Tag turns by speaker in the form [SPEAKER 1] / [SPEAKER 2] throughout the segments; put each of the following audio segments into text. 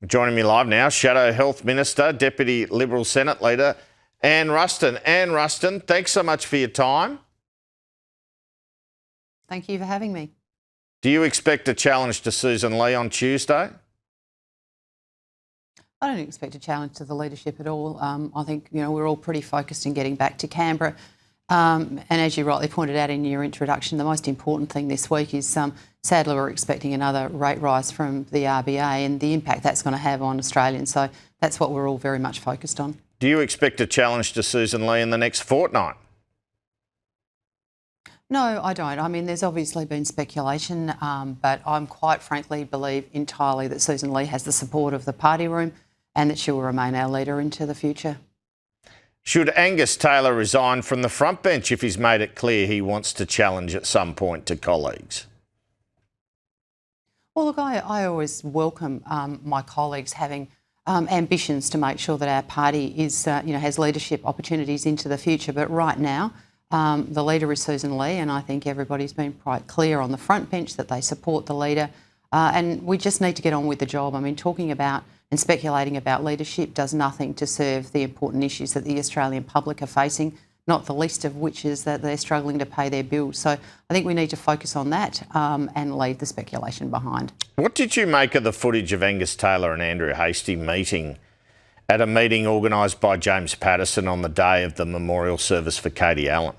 [SPEAKER 1] Joining me live now, Shadow Health Minister, Deputy Liberal Senate Leader Anne Ruston. Anne Ruston, thanks so much for your time.
[SPEAKER 2] Thank you for having me.
[SPEAKER 1] Do you expect a challenge to Sussan Ley on Tuesday?
[SPEAKER 2] I don't expect a challenge to the leadership at all. I think we're all pretty focused in getting back to Canberra. And as you rightly pointed out in your introduction, the most important thing this week is sadly we're expecting another rate rise from the RBA and the impact that's going to have on Australians. So that's what we're all very much focused on.
[SPEAKER 1] Do you expect a challenge to Sussan Ley in the next fortnight?
[SPEAKER 2] No, I don't. I mean, there's obviously been speculation, but I'm quite frankly believe entirely that Sussan Ley has the support of the party room and that she will remain our leader into the future.
[SPEAKER 1] Should Angus Taylor resign from the frontbench if he's made it clear he wants to challenge at some point to colleagues?
[SPEAKER 2] Well, look, I always welcome my colleagues having ambitions to make sure that our party is, has leadership opportunities into the future. But right now, the leader is Sussan Ley, and I think everybody's been quite clear on the front bench that they support the leader. And we just need to get on with the job. I mean, talking about and speculating about leadership does nothing to serve the important issues that the Australian public are facing, not the least of which is that they're struggling to pay their bills. So I think we need to focus on that and leave the speculation behind.
[SPEAKER 1] What did you make of the footage of Angus Taylor and Andrew Hastie meeting at a meeting organised by James Patterson on the day of the memorial service for Katie Allen?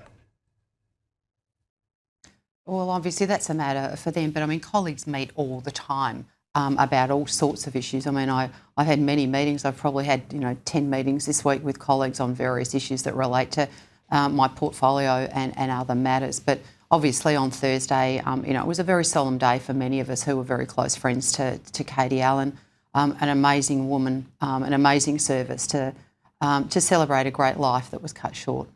[SPEAKER 2] Well, obviously that's a matter for them, but I mean, colleagues meet all the time about all sorts of issues. I mean, I've had many meetings. I've probably had 10 meetings this week with colleagues on various issues that relate to my portfolio and other matters. But obviously on Thursday, it was a very solemn day for many of us who were very close friends to Katie Allen, an amazing woman, an amazing service to celebrate a great life that was cut short.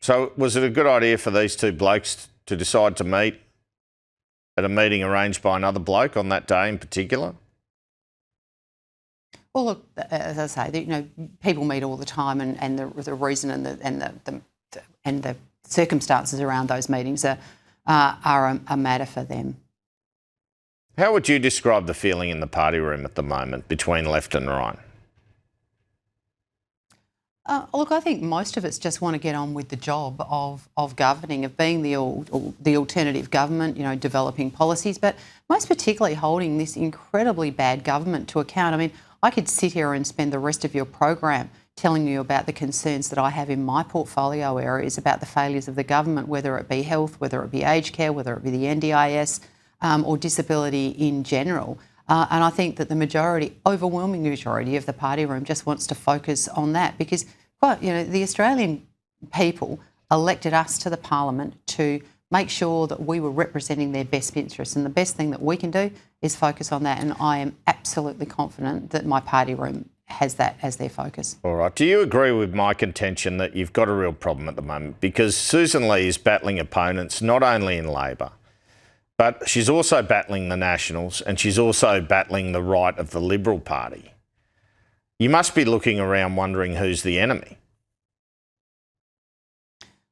[SPEAKER 1] So was it a good idea for these two blokes to decide to meet at a meeting arranged by another bloke on that day in particular?
[SPEAKER 2] Well, look, as I say, people meet all the time, and the reason and the circumstances around those meetings are a matter for them.
[SPEAKER 1] How would you describe the feeling in the party room at the moment between left and right?
[SPEAKER 2] Look, I think most of us just want to get on with the job of governing, of being the alternative government, developing policies, but most particularly holding this incredibly bad government to account. I mean, I could sit here and spend the rest of your program telling you about the concerns that I have in my portfolio areas about the failures of the government, whether it be health, whether it be aged care, whether it be the NDIS or disability in general. And I think that the overwhelming majority of the party room just wants to focus on that because, the Australian people elected us to the parliament to make sure that we were representing their best interests. And the best thing that we can do is focus on that. And I am absolutely confident that my party room has that as their focus.
[SPEAKER 1] All right. Do you agree with my contention that you've got a real problem at the moment? Because Sussan Ley is battling opponents not only in Labor, but she's also battling the Nationals and she's also battling the right of the Liberal Party. You must be looking around wondering who's the enemy.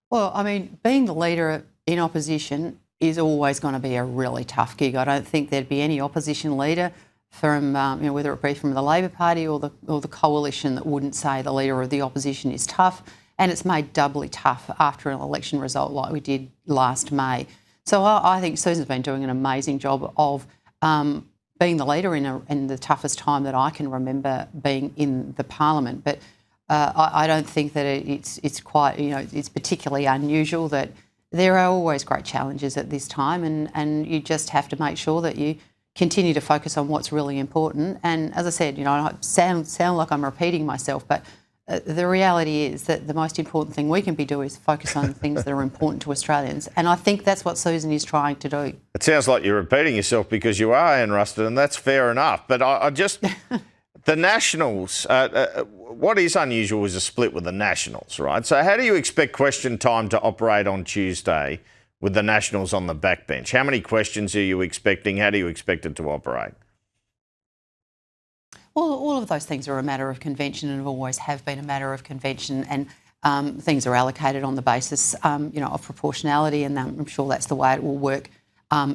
[SPEAKER 2] Well, I mean, being the leader in opposition is always going to be a really tough gig. I don't think there'd be any opposition leader from, whether it be from the Labor Party or the coalition that wouldn't say the leader of the opposition is tough. And it's made doubly tough after an election result like we did last May. So I think Sussan's been doing an amazing job of being the leader in the toughest time that I can remember being in the parliament. But I don't think that it's quite, it's particularly unusual that there are always great challenges at this time and you just have to make sure that you continue to focus on what's really important. And as I said, I sound like I'm repeating myself, but the reality is that the most important thing we can be doing is focus on things that are important to Australians. And I think that's what Sussan is trying to do.
[SPEAKER 1] It sounds like you're repeating yourself because you are, Anne Ruston, and that's fair enough. But I just, the Nationals, what is unusual is a split with the Nationals, right? So how do you expect question time to operate on Tuesday with the Nationals on the backbench? How many questions are you expecting? How do you expect it to operate?
[SPEAKER 2] Well, all of those things are a matter of convention and always have been a matter of convention, and things are allocated on the basis, of proportionality, and I'm sure that's the way it will work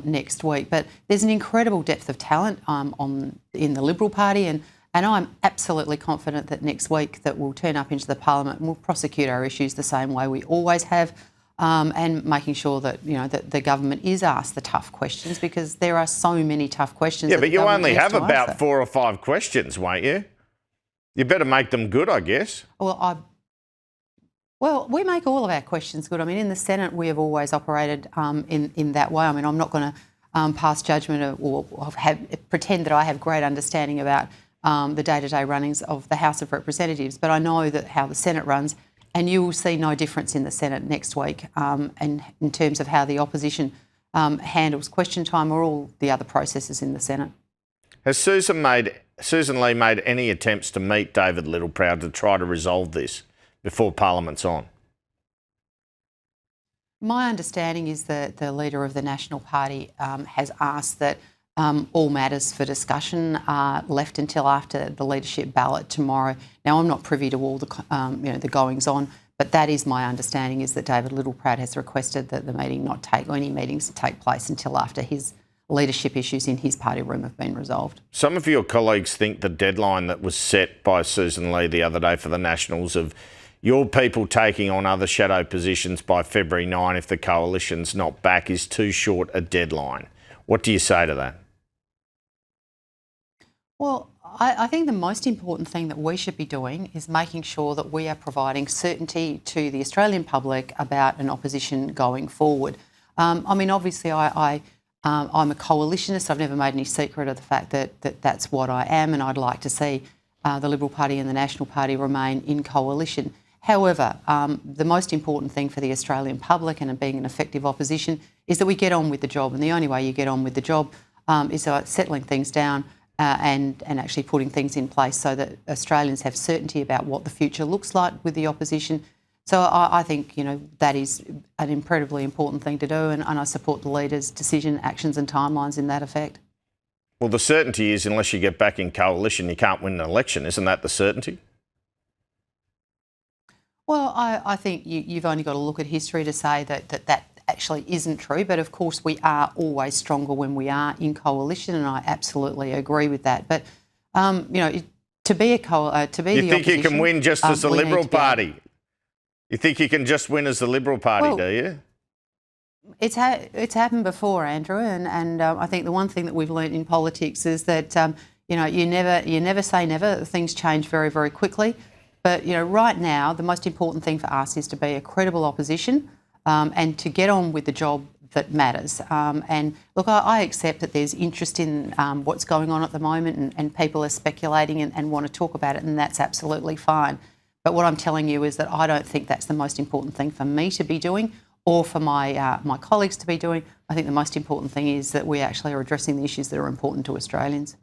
[SPEAKER 2] next week. But there's an incredible depth of talent in the Liberal Party, and I'm absolutely confident that next week that we'll turn up into the Parliament and we'll prosecute our issues the same way we always have, and making sure that that the government is asked the tough questions, because there are so many tough questions.
[SPEAKER 1] Yeah, but you only have about 4 or 5 questions, won't you? You better make them good, I guess.
[SPEAKER 2] Well, we make all of our questions good. I mean, in the Senate, we have always operated in that way. I mean, I'm not going to pass judgment or pretend that I have great understanding about the day-to-day runnings of the House of Representatives, but I know that how the Senate runs, and you will see no difference in the Senate next week, and in terms of how the opposition handles question time or all the other processes in the Senate.
[SPEAKER 1] Has Sussan Ley made any attempts to meet David Littleproud to try to resolve this before Parliament's on?
[SPEAKER 2] My understanding is that the leader of the National Party has asked that all matters for discussion are left until after the leadership ballot tomorrow. Now, I'm not privy to all the goings on, but that is my understanding, is that David Littleproud has requested that the meeting not take, or any meetings take place until after his leadership issues in his party room have been resolved.
[SPEAKER 1] Some of your colleagues think the deadline that was set by Sussan Ley the other day for the Nationals of your people taking on other shadow positions by February 9 if the coalition's not back is too short a deadline. What do you say to that?
[SPEAKER 2] Well, I think the most important thing that we should be doing is making sure that we are providing certainty to the Australian public about an opposition going forward. I mean, obviously, I'm a coalitionist. I've never made any secret of the fact that that's what I am, and I'd like to see the Liberal Party and the National Party remain in coalition. However, the most important thing for the Australian public and being an effective opposition is that we get on with the job, and the only way you get on with the job is settling things down and actually putting things in place so that Australians have certainty about what the future looks like with the opposition. So I think that is an incredibly important thing to do, and I support the leader's decision, actions and timelines in that effect.
[SPEAKER 1] Well, the certainty is unless you get back in coalition, you can't win an election. Isn't that the certainty?
[SPEAKER 2] Well, I think you've only got to look at history to say that actually isn't true. But of course, we are always stronger when we are in coalition, and I absolutely agree with that. But to be the opposition,
[SPEAKER 1] you think you can win just as the Liberal Party? You think you can just win as the Liberal Party, do you?
[SPEAKER 2] It's happened before, Andrew, and I think the one thing that we've learnt in politics is that you never say never. Things change very, very quickly. But right now, the most important thing for us is to be a credible opposition and to get on with the job that matters. And look, I accept that there's interest in what's going on at the moment, and people are speculating and want to talk about it, and that's absolutely fine. But what I'm telling you is that I don't think that's the most important thing for me to be doing, or for my colleagues to be doing. I think the most important thing is that we actually are addressing the issues that are important to Australians.